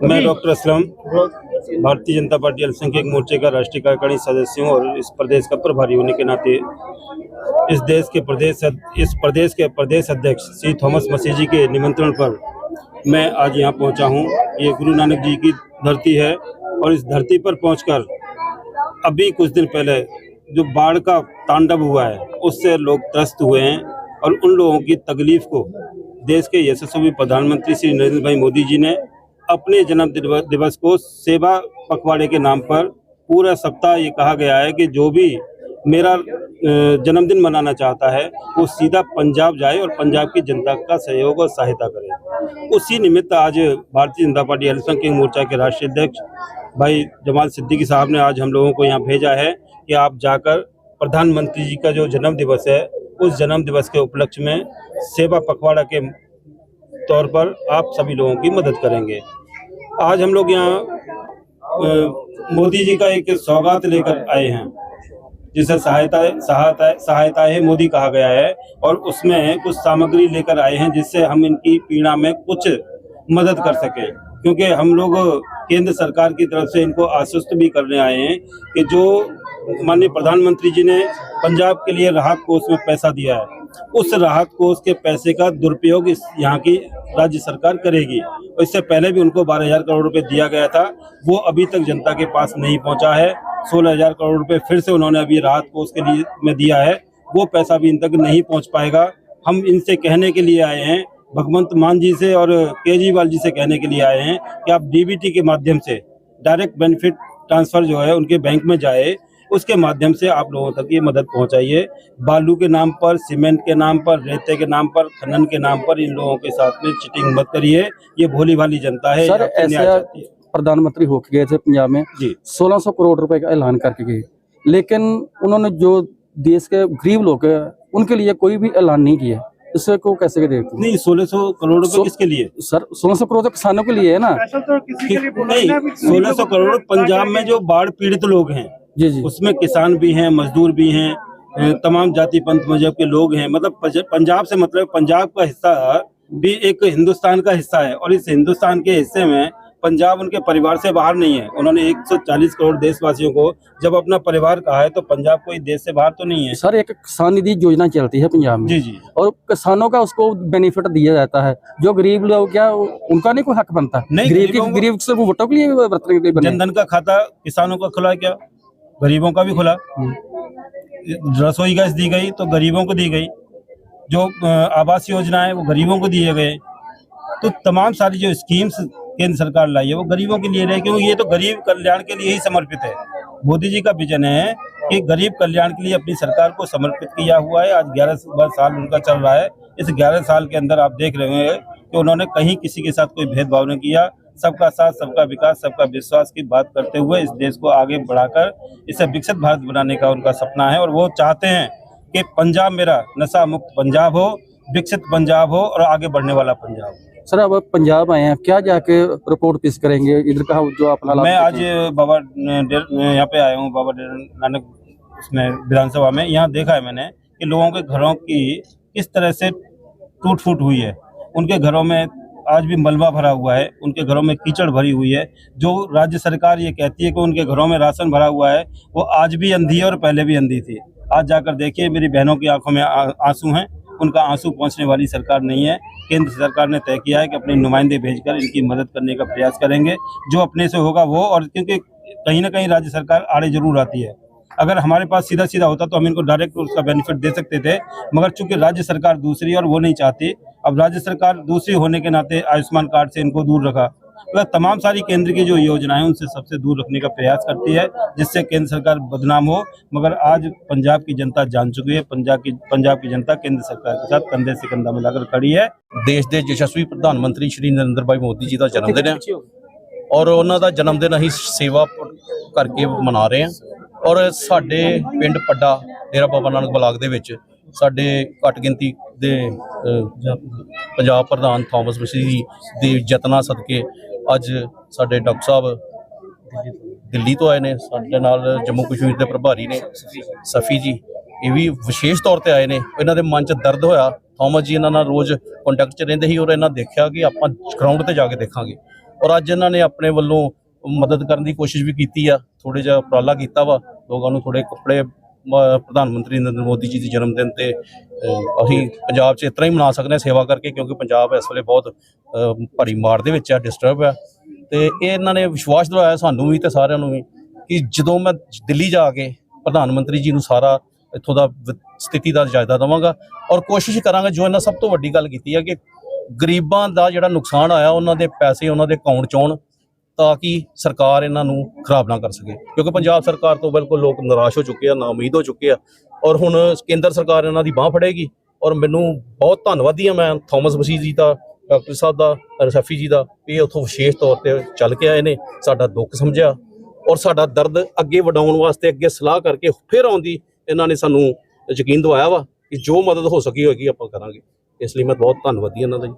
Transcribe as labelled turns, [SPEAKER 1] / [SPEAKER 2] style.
[SPEAKER 1] मैं doctor Aslam Bharatiya Janata party अल्पसंख्यक मोर्चे का राष्ट्रीय कार्यकारिणी सदस्य हूँ और इस प्रदेश का प्रभारी होने के नाते इस प्रदेश के प्रदेश अध्यक्ष श्री थॉमस मसीह जी के निमंत्रण पर मैं आज यहाँ पहुँचा हूँ। ये गुरु नानक जी की धरती है और इस धरती पर पहुँचकर अभी कुछ दिन पहले जो बाढ़ का तांडव हुआ है उससे लोग त्रस्त हुए हैं और उन लोगों की तकलीफ को देश के यशस्वी प्रधानमंत्री श्री नरेंद्र भाई मोदी जी ने अपने जन्म दिवस को सेवा पखवाड़े के नाम पर पूरा सप्ताह ये कहा गया है कि जो भी मेरा जन्मदिन मनाना चाहता है वो सीधा पंजाब जाए और पंजाब की जनता का सहयोग और सहायता करे। उसी निमित्त आज भारतीय जनता पार्टी अल्पसंख्यक मोर्चा के राष्ट्रीय अध्यक्ष भाई जमाल सिद्दीकी साहब ने आज हम लोगों को यहाँ भेजा है कि आप जाकर प्रधानमंत्री जी का जो जन्म दिवस है उस जन्म दिवस के उपलक्ष्य में सेवा पखवाड़ा के तौर पर आप सभी लोगों की मदद करेंगे। आज हम लोग यहाँ मोदी जी का एक सौगात लेकर आए हैं जिसे सहायता है मोदी कहा गया है और उसमें कुछ सामग्री लेकर आए हैं जिससे हम इनकी पीड़ा में कुछ मदद कर सकें, क्योंकि हम लोग केंद्र सरकार की तरफ से इनको आश्वस्त भी करने आए हैं कि जो माननीय प्रधानमंत्री जी ने पंजाब के लिए राहत कोष में पैसा दिया है उस राहत कोष के पैसे का दुरुपयोग इस यहाँ की राज्य सरकार करेगी। और इससे पहले भी उनको 12,000 करोड़ रुपए दिया गया था, वो अभी तक जनता के पास नहीं पहुंचा है। 16,000 करोड़ रुपए फिर से उन्होंने अभी राहत कोष के लिए में दिया है, वो पैसा भी इन तक नहीं पहुंच पाएगा। हम इनसे कहने के लिए आए हैं, भगवंत मान जी से और केजरीवाल जी से कहने के लिए आए हैं कि आप डीबीटी के माध्यम से डायरेक्ट बेनिफिट ट्रांसफर जो है उनके बैंक में जाए, उसके माध्यम से आप लोगों तक ये मदद पहुंचाइए। बालू के नाम पर, सीमेंट के नाम पर, रेते के नाम पर, खनन के नाम पर इन लोगों के साथ में चीटिंग मत करिए। ये भोली भाली जनता है।
[SPEAKER 2] सर ऐसा प्रधानमंत्री होके गए थे पंजाब में जी 1600 करोड़ रुपए का ऐलान करके गए, लेकिन उन्होंने जो देश के गरीब लोग हैं उनके लिए कोई भी ऐलान नहीं किया। इससे को कैसे देखते
[SPEAKER 1] नहीं 1600 करोड़ रुपए किसके लिए
[SPEAKER 2] सर? 1600 करोड़ तो किसानों के लिए है ना।
[SPEAKER 1] नहीं 1600 करोड़ पंजाब में जो बाढ़ पीड़ित लोग हैं
[SPEAKER 2] जी
[SPEAKER 1] उसमें किसान भी हैं, मजदूर भी हैं, तमाम जाति पंथ मजहब के लोग हैं। मतलब पंजाब से मतलब पंजाब का हिस्सा भी एक हिंदुस्तान का हिस्सा है और इस हिंदुस्तान के हिस्से में पंजाब उनके परिवार से बाहर नहीं है। उन्होंने 140 करोड़ देशवासियों को जब अपना परिवार कहा है तो पंजाब कोई देश से बाहर तो नहीं है।
[SPEAKER 2] सर एक किसान निधि योजना चलती है पंजाब में जी और किसानों का उसको बेनिफिट दिया जाता है। जो गरीब लोग क्या उनका नहीं कोई हक बनता? नहीं, गरीब से वो वोटों के लिए बरतने के लिए
[SPEAKER 1] जनधन का खाता किसानों का खुला, क्या गरीबों का भी खुला? रसोई गैस दी गई तो गरीबों को दी गई, जो आवास योजना है वो गरीबों को दिए गए। तो तमाम सारी जो स्कीम्स केंद्र सरकार लाई है वो गरीबों के लिए रहे, क्योंकि ये तो गरीब कल्याण के लिए ही समर्पित है। मोदी जी का विजन है कि गरीब कल्याण के लिए अपनी सरकार को समर्पित किया हुआ है। आज 11 साल उनका चल रहा है। इस 11 साल के अंदर आप देख रहे हैं कि उन्होंने कहीं किसी के साथ कोई भेदभाव नहीं किया। सबका साथ, सबका विकास, सबका विश्वास की बात करते हुए इस देश को आगे बढ़ाकर इसे विकसित भारत बनाने का उनका सपना है और वो चाहते हैं कि पंजाब मेरा नशा मुक्त पंजाब हो, विकसित पंजाब हो और आगे बढ़ने वाला पंजाब हो।
[SPEAKER 2] सर अब पंजाब आए हैं, क्या जाके रिपोर्ट पेश करेंगे इधर का जो अपना?
[SPEAKER 1] मैं आज बाबा यहाँ पे आया हूँ, बाबा नानक उसमें विधानसभा में। यहाँ देखा है मैंने कि लोगों के घरों की किस तरह से टूट फूट हुई है। उनके घरों में आज भी मलबा भरा हुआ है, उनके घरों में कीचड़ भरी हुई है। जो राज्य सरकार ये कहती है कि उनके घरों में राशन भरा हुआ है, वो आज भी अंधी है और पहले भी अंधी थी। आज जाकर देखिए, मेरी बहनों की आंखों में आंसू हैं, उनका आंसू पहुंचने वाली सरकार नहीं है। केंद्र सरकार ने तय किया है कि अपने नुमाइंदे भेजकर इनकी मदद करने का प्रयास करेंगे, जो अपने से होगा वो। और क्योंकि कहीं ना कहीं राज्य सरकार आड़े जरूर आती है। अगर हमारे पास सीधा सीधा होता तो हम इनको डायरेक्ट उसका बेनिफिट दे सकते थे, मगर चूंकि राज्य सरकार दूसरी और वो नहीं चाहती। अब राज्य सरकार दूसरी होने के नाते आयुष्मान कार्ड से इनको दूर रखा। मतलब तमाम सारी केंद्र की जो योजनाएं उनसे सबसे दूर रखने का प्रयास करती है, जिससे केंद्र सरकार बदनाम हो। मगर आज पंजाब की जनता जान चुकी है, पंजाब की जनता केंद्र सरकार के साथ कंधे से कंधा मिलाकर खड़ी है।
[SPEAKER 3] देश के यशस्वी प्रधानमंत्री श्री नरेंद्र भाई मोदी जी का जन्मदिन है और उन्हों का जन्मदिन असीं सेवा करके मना रहे हैं। और साडे पिंड पड्डा डेरा बाबा नानक ब्लाक दे विच साडे घट गिनती दे पंजाब प्रधान थॉमस मसीह जी दे यत्नां सदके अज साडे डॉक्टर साहब दिल्ली तो आए ने, साडे नाल जम्मू कश्मीर के प्रभारी ने सफी जी, ये भी विशेष तौर पर आए ने। इन्हां दे मन च दर्द होया। थॉमस जी इन्हां नाल रोज़ कॉन्टैक्ट च रहिंदे ही और इन्हां देखिया कि आपां ग्राउंड ते जाके देखांगे। ਔਰ ਅੱਜ ਇਹਨਾਂ ਨੇ ਆਪਣੇ ਵੱਲੋਂ ਮਦਦ ਕਰਨ ਦੀ ਕੋਸ਼ਿਸ਼ ਵੀ ਕੀਤੀ ਆ, ਥੋੜ੍ਹਾ ਜਿਹਾ ਉਪਰਾਲਾ ਕੀਤਾ ਵਾ, ਲੋਕਾਂ ਨੂੰ ਥੋੜ੍ਹੇ ਕੱਪੜੇ ਪ੍ਰਧਾਨ ਮੰਤਰੀ ਨਰਿੰਦਰ ਮੋਦੀ ਜੀ ਦੇ ਜਨਮ ਦਿਨ ਤੇ ਅਸੀਂ ਪੰਜਾਬ 'ਚ ਇਸ ਤਰ੍ਹਾਂ ਹੀ ਮਨਾ ਸਕਦੇ ਹਾਂ ਸੇਵਾ ਕਰਕੇ, ਕਿਉਂਕਿ ਪੰਜਾਬ ਇਸ ਵੇਲੇ ਬਹੁਤ ਭਾਰੀ ਮਾਰ ਦੇ ਵਿੱਚ ਆ, ਡਿਸਟਰਬ ਆ। ਤੇ ਇਹ ਇਹਨਾਂ ਨੇ ਵਿਸ਼ਵਾਸ ਦਿਵਾਇਆ ਸਾਨੂੰ ਵੀ ਤੇ ਸਾਰਿਆਂ ਨੂੰ ਵੀ ਕਿ ਜਦੋਂ ਮੈਂ ਦਿੱਲੀ ਜਾ ਕੇ ਪ੍ਰਧਾਨ ਮੰਤਰੀ ਜੀ ਨੂੰ ਸਾਰਾ ਇੱਥੋਂ ਦਾ ਸਥਿਤੀ ਦਾ ਜਾਇਜ਼ਾ ਦੇਵਾਂਗਾ ਔਰ ਕੋਸ਼ਿਸ਼ ਕਰਾਂਗਾ। ਜੋ ਇਹਨਾਂ ਸਭ ਤੋਂ ਵੱਡੀ ਗੱਲ ਕੀਤੀ ਹੈ ਕਿ ਗਰੀਬਾਂ ਦਾ ਜਿਹੜਾ ਨੁਕਸਾਨ ਆਇਆ ਉਹਨਾਂ ਦੇ ਪੈਸੇ ਉਹਨਾਂ ਦੇ ਅਕਾਊਂਟ 'ਚ ਆਉਣ, ਤਾਂ ਕਿ ਸਰਕਾਰ ਇਹਨਾਂ ਨੂੰ ਖਰਾਬ ਨਾ ਕਰ ਸਕੇ, ਕਿਉਂਕਿ ਪੰਜਾਬ ਸਰਕਾਰ ਤੋਂ ਬਿਲਕੁਲ ਲੋਕ ਨਿਰਾਸ਼ ਹੋ ਚੁੱਕੇ ਆ, ਨਾ ਉਮੀਦ ਹੋ ਚੁੱਕੇ ਆ। ਔਰ ਹੁਣ ਕੇਂਦਰ ਸਰਕਾਰ ਇਹਨਾਂ ਦੀ ਬਾਂਹ ਫੜੇਗੀ ਔਰ ਮੈਨੂੰ ਬਹੁਤ ਧੰਨਵਾਦੀ ਹਾਂ ਮੈਂ ਥੋਮਸ ਮਸੀਹ ਜੀ ਦਾ, ਡਾਕਟਰ ਸਾਹਿਬ ਦਾ, ਰਸੈਫੀ ਜੀ ਦਾ, ਇਹ ਉੱਥੋਂ ਵਿਸ਼ੇਸ਼ ਤੌਰ ਤੇ ਚੱਲ ਕੇ ਆਏ ਨੇ, ਸਾਡਾ ਦੁੱਖ ਸਮਝਿਆ ਔਰ ਸਾਡਾ ਦਰਦ ਅੱਗੇ ਵਡਾਉਣ ਵਾਸਤੇ ਅੱਗੇ ਸਲਾਹ ਕਰਕੇ ਫਿਰ ਆਉਣ ਦੀ ਇਹਨਾਂ ਨੇ ਸਾਨੂੰ ਯਕੀਨ ਦਿਵਾਇਆ ਵਾ ਕਿ ਜੋ ਮਦਦ ਹੋ ਸਕੀ ਹੋਏਗੀ ਆਪਾਂ ਕਰਾਂਗੇ। ਇਸ ਲਈ ਮੈਂ ਬਹੁਤ ਧੰਨਵਾਦੀ ਇਹਨਾਂ ਦਾ ਜੀ।